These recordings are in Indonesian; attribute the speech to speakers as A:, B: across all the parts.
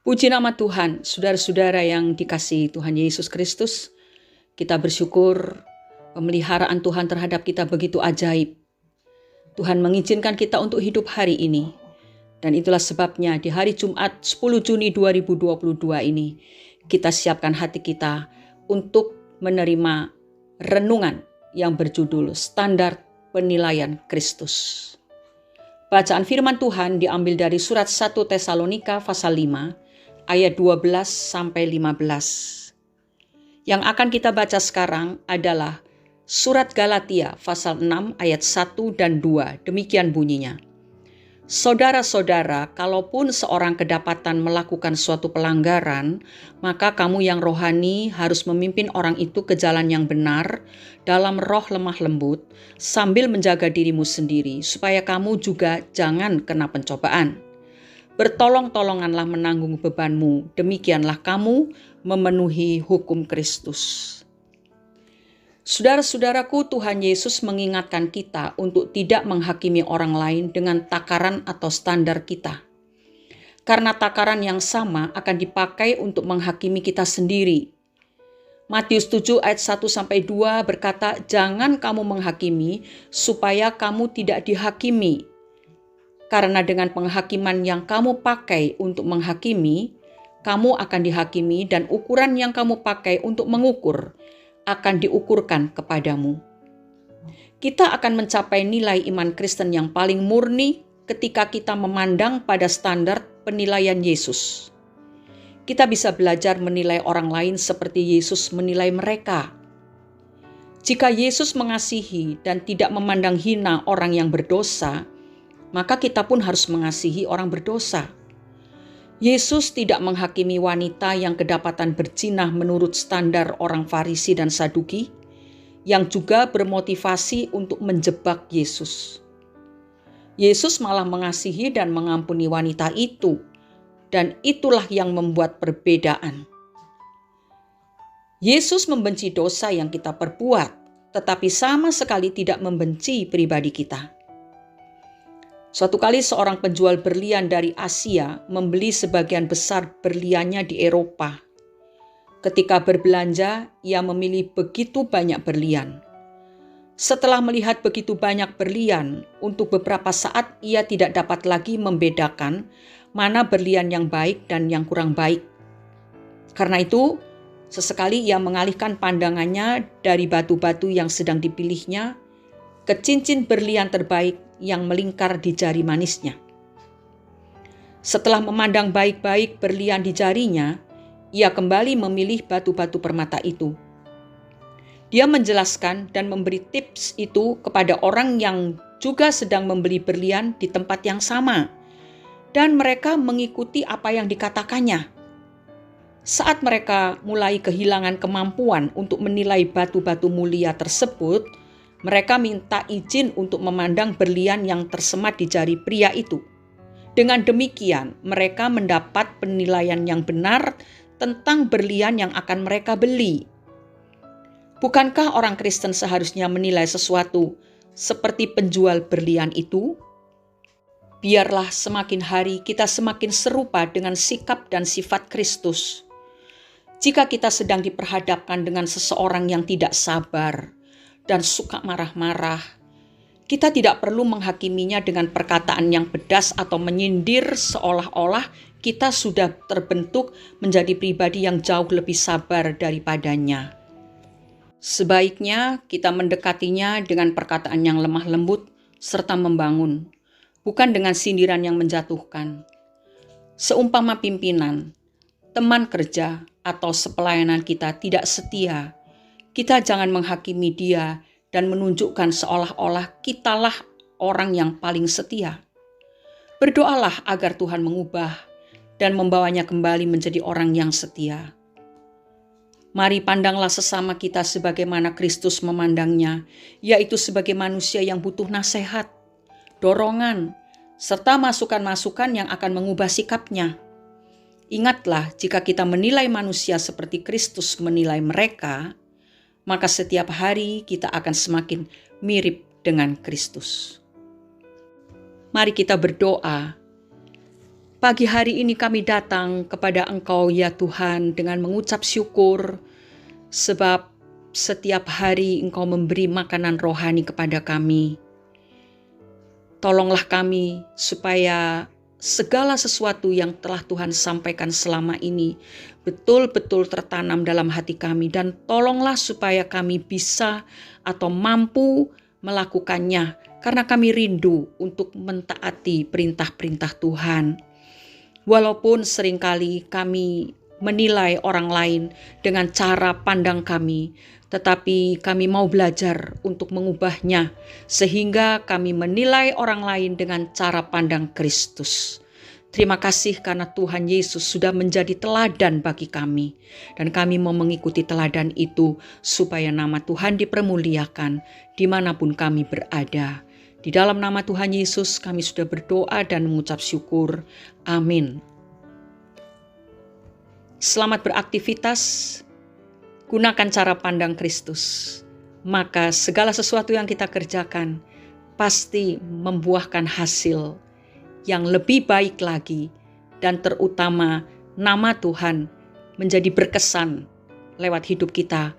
A: Puji nama Tuhan, saudara-saudara yang dikasihi Tuhan Yesus Kristus. Kita bersyukur pemeliharaan Tuhan terhadap kita begitu ajaib. Tuhan mengizinkan kita untuk hidup hari ini. Dan itulah sebabnya di hari Jumat 10 Juni 2022 ini, kita siapkan hati kita untuk menerima renungan yang berjudul Standar Penilaian Kristus. Bacaan firman Tuhan diambil dari surat 1 Tesalonika pasal 5, ayat 12 sampai 15. Yang akan kita baca sekarang adalah surat Galatia pasal 6 ayat 1 dan 2. Demikian bunyinya. Saudara-saudara, kalaupun seorang kedapatan melakukan suatu pelanggaran, maka kamu yang rohani harus memimpin orang itu ke jalan yang benar dalam roh lemah lembut, sambil menjaga dirimu sendiri, supaya kamu juga jangan kena pencobaan. Bertolong-tolonganlah menanggung bebanmu, demikianlah kamu memenuhi hukum Kristus. Saudara-saudaraku, Tuhan Yesus mengingatkan kita untuk tidak menghakimi orang lain dengan takaran atau standar kita. Karena takaran yang sama akan dipakai untuk menghakimi kita sendiri. Matius 7 ayat 1-2 berkata, "Jangan kamu menghakimi supaya kamu tidak dihakimi. Karena dengan penghakiman yang kamu pakai untuk menghakimi, kamu akan dihakimi, dan ukuran yang kamu pakai untuk mengukur akan diukurkan kepadamu." Kita akan mencapai nilai iman Kristen yang paling murni ketika kita memandang pada standar penilaian Yesus. Kita bisa belajar menilai orang lain seperti Yesus menilai mereka. Jika Yesus mengasihi dan tidak memandang hina orang yang berdosa, maka kita pun harus mengasihi orang berdosa. Yesus tidak menghakimi wanita yang kedapatan berzina menurut standar orang Farisi dan Saduki, yang juga bermotivasi untuk menjebak Yesus. Yesus malah mengasihi dan mengampuni wanita itu, dan itulah yang membuat perbedaan. Yesus membenci dosa yang kita perbuat, tetapi sama sekali tidak membenci pribadi kita. Suatu kali seorang penjual berlian dari Asia membeli sebagian besar berliannya di Eropa. Ketika berbelanja, ia memilih begitu banyak berlian. Setelah melihat begitu banyak berlian, untuk beberapa saat ia tidak dapat lagi membedakan mana berlian yang baik dan yang kurang baik. Karena itu, sesekali ia mengalihkan pandangannya dari batu-batu yang sedang dipilihnya ke cincin berlian terbaik yang melingkar di jari manisnya. Setelah memandang baik-baik berlian di jarinya, ia kembali memilih batu-batu permata itu. Dia menjelaskan dan memberi tips itu kepada orang yang juga sedang membeli berlian di tempat yang sama, dan mereka mengikuti apa yang dikatakannya. Saat mereka mulai kehilangan kemampuan untuk menilai batu-batu mulia tersebut, mereka minta izin untuk memandang berlian yang tersemat di jari pria itu. Dengan demikian, mereka mendapat penilaian yang benar tentang berlian yang akan mereka beli. Bukankah orang Kristen seharusnya menilai sesuatu seperti penjual berlian itu? Biarlah semakin hari kita semakin serupa dengan sikap dan sifat Kristus. Jika kita sedang diperhadapkan dengan seseorang yang tidak sabar dan suka marah-marah, kita tidak perlu menghakiminya dengan perkataan yang pedas atau menyindir seolah-olah kita sudah terbentuk menjadi pribadi yang jauh lebih sabar daripadanya. Sebaiknya kita mendekatinya dengan perkataan yang lemah lembut serta membangun, bukan dengan sindiran yang menjatuhkan. Seumpama pimpinan, teman kerja, atau sepelayanan kita tidak setia, kita jangan menghakimi dia dan menunjukkan seolah-olah kitalah orang yang paling setia. Berdoalah agar Tuhan mengubah dan membawanya kembali menjadi orang yang setia. Mari pandanglah sesama kita sebagaimana Kristus memandangnya, yaitu sebagai manusia yang butuh nasihat, dorongan, serta masukan-masukan yang akan mengubah sikapnya. Ingatlah, jika kita menilai manusia seperti Kristus menilai mereka, maka setiap hari kita akan semakin mirip dengan Kristus. Mari kita berdoa. Pagi hari ini kami datang kepada Engkau ya Tuhan dengan mengucap syukur sebab setiap hari Engkau memberi makanan rohani kepada kami. Tolonglah kami supaya segala sesuatu yang telah Tuhan sampaikan selama ini betul-betul tertanam dalam hati kami, dan tolonglah supaya kami bisa atau mampu melakukannya karena kami rindu untuk mentaati perintah-perintah Tuhan. Walaupun seringkali kami menilai orang lain dengan cara pandang kami, tetapi kami mau belajar untuk mengubahnya sehingga kami menilai orang lain dengan cara pandang Kristus. Terima kasih karena Tuhan Yesus sudah menjadi teladan bagi kami, dan kami mau mengikuti teladan itu supaya nama Tuhan dipermuliakan dimanapun kami berada. Di dalam nama Tuhan Yesus kami sudah berdoa dan mengucap syukur. Amin. Selamat beraktivitas, gunakan cara pandang Kristus. Maka segala sesuatu yang kita kerjakan pasti membuahkan hasil yang lebih baik lagi, dan terutama nama Tuhan menjadi berkesan lewat hidup kita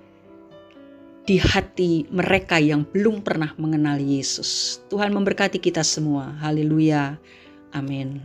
A: di hati mereka yang belum pernah mengenal Yesus. Tuhan memberkati kita semua. Haleluya. Amin.